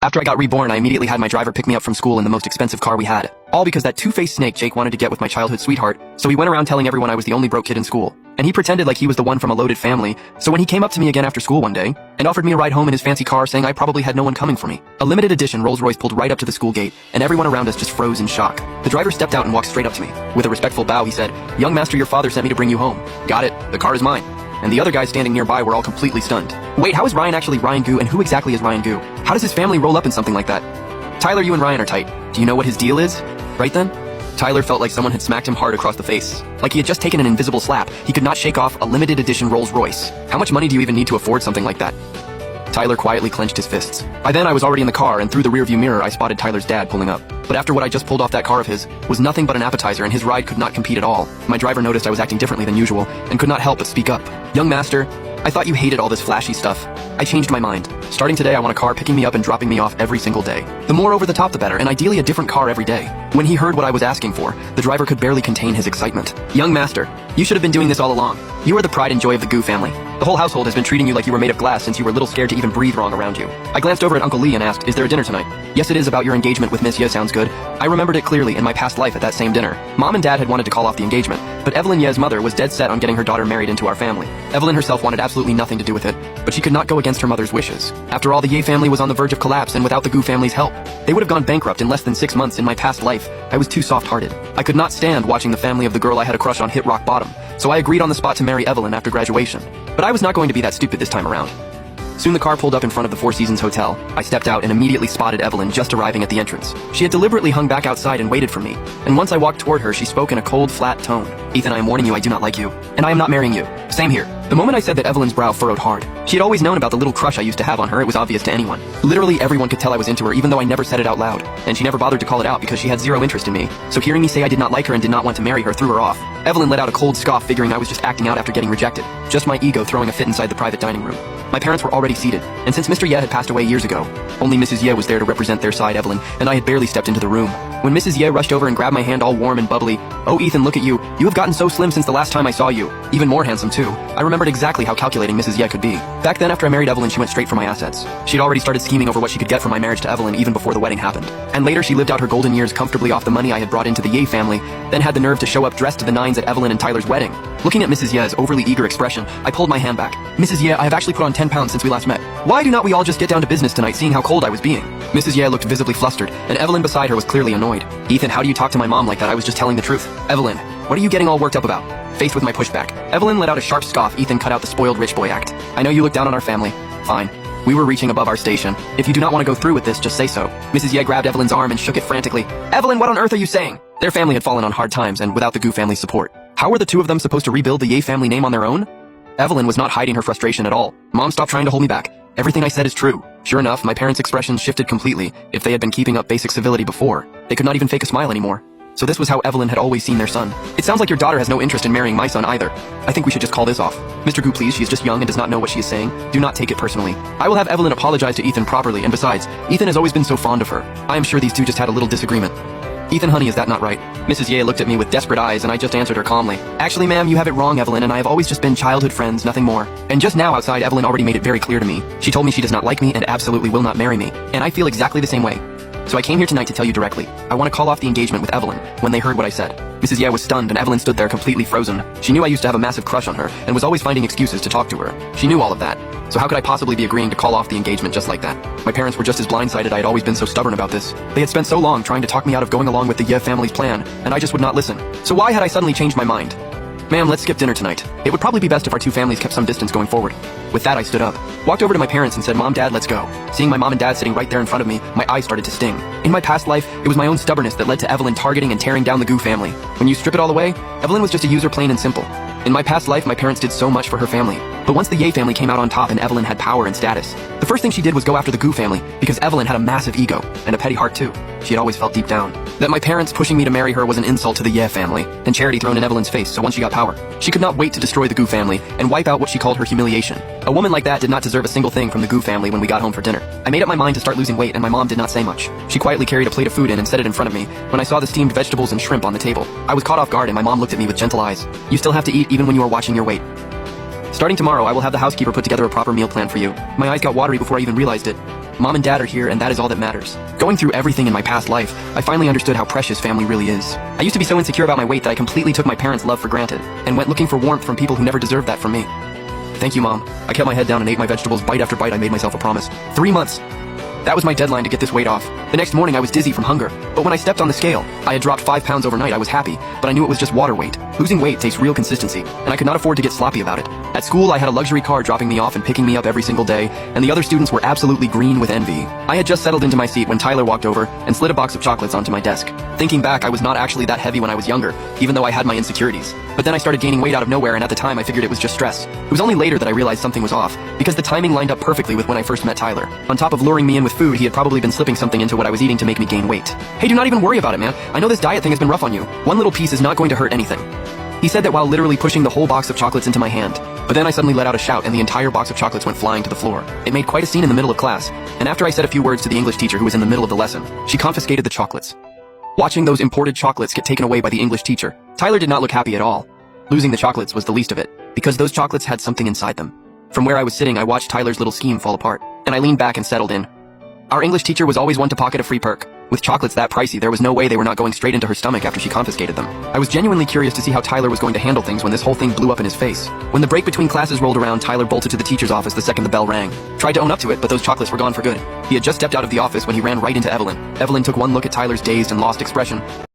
After I got reborn, I immediately had my driver pick me up from school in the most expensive car we had. All because that two-faced snake Jake wanted to get with my childhood sweetheart, so he went around telling everyone I was the only broke kid in school. And he pretended like he was the one from a loaded family, so when he came up to me again after school one day, and offered me a ride home in his fancy car saying I probably had no one coming for me, a limited edition Rolls-Royce pulled right up to the school gate, and everyone around us just froze in shock. The driver stepped out and walked straight up to me. With a respectful bow, he said, "Young master, your father sent me to bring you home." "Got it, the car is mine." And the other guys standing nearby were all completely stunned. Wait, how is Ryan actually Ryan Goo, and who exactly is Ryan Goo? How does his family roll up in something like that? Tyler, you and Ryan are tight. Do you know what his deal is? Right then? Tyler felt like someone had smacked him hard across the face. Like he had just taken an invisible slap. He could not shake off a limited edition Rolls Royce. How much money do you even need to afford something like that? Tyler quietly clenched his fists. By then I was already in the car, and through the rearview mirror I spotted Tyler's dad pulling up. But after what I just pulled off that car of his was nothing but an appetizer, and his ride could not compete at all. My driver noticed I was acting differently than usual, and could not help but speak up. "Young master, I thought you hated all this flashy stuff. I changed my mind. Starting today, I want a car picking me up and dropping me off every single day. The more over the top, the better, and ideally a different car every day." When he heard what I was asking for, the driver could barely contain his excitement. "Young master, you should have been doing this all along. You are the pride and joy of the Goo family. The whole household has been treating you like you were made of glass since you were little scared to even breathe wrong around you." I glanced over at Uncle Lee and asked, "Is there a dinner tonight?" "Yes, it is about your engagement with Miss Ye. Sounds good." I remembered it clearly in my past life at that same dinner. Mom and Dad had wanted to call off the engagement, but Evelyn Ye's mother was dead set on getting her daughter married into our family. Evelyn herself wanted absolutely nothing to do with it, but she could not go against her mother's wishes. After all, the Ye family was on the verge of collapse, and without the Goo family's help, they would have gone bankrupt in less than 6 months. In my past life, I was too soft-hearted. I could not stand watching the family of the girl I had a crush on hit rock bottom, so I agreed on the spot to marry Evelyn after graduation. But I was not going to be that stupid this time around. Soon the car pulled up in front of the Four Seasons Hotel. I stepped out and immediately spotted Evelyn just arriving at the entrance. She had deliberately hung back outside and waited for me, and once I walked toward her, she spoke in a cold, flat tone. "Ethan, I am warning you, I do not like you, and I am not marrying you." "Same here." The moment I said that, Evelyn's brow furrowed hard. She had always known about the little crush I used to have on her. It was obvious to anyone. Literally everyone could tell I was into her, even though I never said it out loud, and she never bothered to call it out because she had zero interest in me. So hearing me say I did not like her and did not want to marry her threw her off. Evelyn let out a cold scoff, figuring I was just acting out after getting rejected. Just my ego throwing a fit inside the private dining room. My parents were already seated, and since Mr. Ye had passed away years ago, only Mrs. Ye was there to represent their side, Evelyn, and I had barely stepped into the room. When Mrs. Ye rushed over and grabbed my hand all warm and bubbly, "Oh Ethan, look at you. You have gotten so slim since the last time I saw you. Even more handsome too." I remembered exactly how calculating Mrs. Ye could be. Back then, after I married Evelyn, she went straight for my assets. She'd already started scheming over what she could get from my marriage to Evelyn even before the wedding happened. And later she lived out her golden years comfortably off the money I had brought into the Ye family, then had the nerve to show up dressed to the nines at Evelyn and Tyler's wedding. Looking at Mrs. Ye's overly eager expression, I pulled my hand back. "Mrs. Ye, I have actually put on 10 pounds since we last met. Why do not we all just get down to business tonight, seeing how cold I was being?" Mrs. Ye looked visibly flustered, and Evelyn beside her was clearly annoyed. "Ethan, how do you talk to my mom like that? I was just telling the truth." "Evelyn, what are you getting all worked up about?" Faced with my pushback, Evelyn let out a sharp scoff. "Ethan, cut out the spoiled rich boy act. I know you look down on our family. Fine. We were reaching above our station. If you do not want to go through with this, just say so." Mrs. Ye grabbed Evelyn's arm and shook it frantically. "Evelyn, what on earth are you saying?" Their family had fallen on hard times, and without the Goo family's support, how were the two of them supposed to rebuild the Ye family name on their own? Evelyn was not hiding her frustration at all. "Mom, stop trying to hold me back. Everything I said is true." Sure enough, my parents' expressions shifted completely. If they had been keeping up basic civility before, they could not even fake a smile anymore. So this was how Evelyn had always seen their son. "It sounds like your daughter has no interest in marrying my son either. I think we should just call this off. Mr. Goo, please, she is just young and does not know what she is saying. Do not take it personally. I will have Evelyn apologize to Ethan properly, and besides, Ethan has always been so fond of her. I am sure these two just had a little disagreement." "Ethan, honey, is that not right?" Mrs. Ye looked at me with desperate eyes, and I just answered her calmly. "Actually, ma'am, you have it wrong, Evelyn, and I have always just been childhood friends, nothing more." And just now outside, Evelyn already made it very clear to me. She told me she does not like me and absolutely will not marry me, and I feel exactly the same way. So I came here tonight to tell you directly. I want to call off the engagement with Evelyn. When they heard what I said, Mrs. Ye was stunned, and Evelyn stood there completely frozen. She knew I used to have a massive crush on her, and was always finding excuses to talk to her. She knew all of that. So how could I possibly be agreeing to call off the engagement just like that? My parents were just as blindsided. I had always been so stubborn about this. They had spent so long trying to talk me out of going along with the Ye family's plan, and I just would not listen. So why had I suddenly changed my mind? "Ma'am, let's skip dinner tonight. It would probably be best if our two families kept some distance going forward." With that, I stood up, walked over to my parents and said, "Mom, Dad, let's go." Seeing my mom and dad sitting right there in front of me, my eyes started to sting. In my past life, it was my own stubbornness that led to Evelyn targeting and tearing down the Goo family. When you strip it all away, Evelyn was just a user, plain and simple. In my past life, my parents did so much for her family. But once the Ye family came out on top and Evelyn had power and status, the first thing she did was go after the Goo family, because Evelyn had a massive ego, and a petty heart too. She had always felt deep down that my parents pushing me to marry her was an insult to the Ye family, and charity thrown in Evelyn's face, so once she got power, she could not wait to destroy the Goo family and wipe out what she called her humiliation. A woman like that did not deserve a single thing from the Goo family. When we got home for dinner, I made up my mind to start losing weight, and my mom did not say much. She quietly carried a plate of food in and set it in front of me. When I saw the steamed vegetables and shrimp on the table, I was caught off guard, and my mom looked at me with gentle eyes. "You still have to eat even when you are watching your weight. Starting tomorrow, I will have the housekeeper put together a proper meal plan for you." My eyes got watery before I even realized it. Mom and Dad are here, and that is all that matters. Going through everything in my past life, I finally understood how precious family really is. I used to be so insecure about my weight that I completely took my parents' love for granted, and went looking for warmth from people who never deserved that from me. Thank you, Mom. I kept my head down and ate my vegetables bite after bite. I made myself a promise. 3 months. That was my deadline to get this weight off. The next morning I was dizzy from hunger, but when I stepped on the scale, I had dropped 5 pounds overnight. I was happy, but I knew it was just water weight. Losing weight takes real consistency, and I could not afford to get sloppy about it. At school, I had a luxury car dropping me off and picking me up every single day, and the other students were absolutely green with envy. I had just settled into my seat when Tyler walked over and slid a box of chocolates onto my desk. Thinking back, I was not actually that heavy when I was younger, even though I had my insecurities. But then I started gaining weight out of nowhere, and at the time I figured it was just stress. It was only later that I realized something was off, because the timing lined up perfectly with when I first met Tyler. On top of luring me in with food, he had probably been slipping something into what I was eating to make me gain weight. Hey, do not even worry about it, man. I know this diet thing has been rough on you. One little piece is not going to hurt anything. He said that while literally pushing the whole box of chocolates into my hand. But then I suddenly let out a shout and the entire box of chocolates went flying to the floor. It made quite a scene in the middle of class, and after I said a few words to the English teacher who was in the middle of the lesson, she confiscated the chocolates. Watching those imported chocolates get taken away by the English teacher, Tyler did not look happy at all. Losing the chocolates was the least of it, because those chocolates had something inside them. From where I was sitting, I watched Tyler's little scheme fall apart, and I leaned back and settled in. Our English teacher was always one to pocket a free perk. With chocolates that pricey, there was no way they were not going straight into her stomach after she confiscated them. I was genuinely curious to see how Tyler was going to handle things when this whole thing blew up in his face. When the break between classes rolled around, Tyler bolted to the teacher's office the second the bell rang. Tried to own up to it, but those chocolates were gone for good. He had just stepped out of the office when he ran right into Evelyn. Evelyn took one look at Tyler's dazed and lost expression.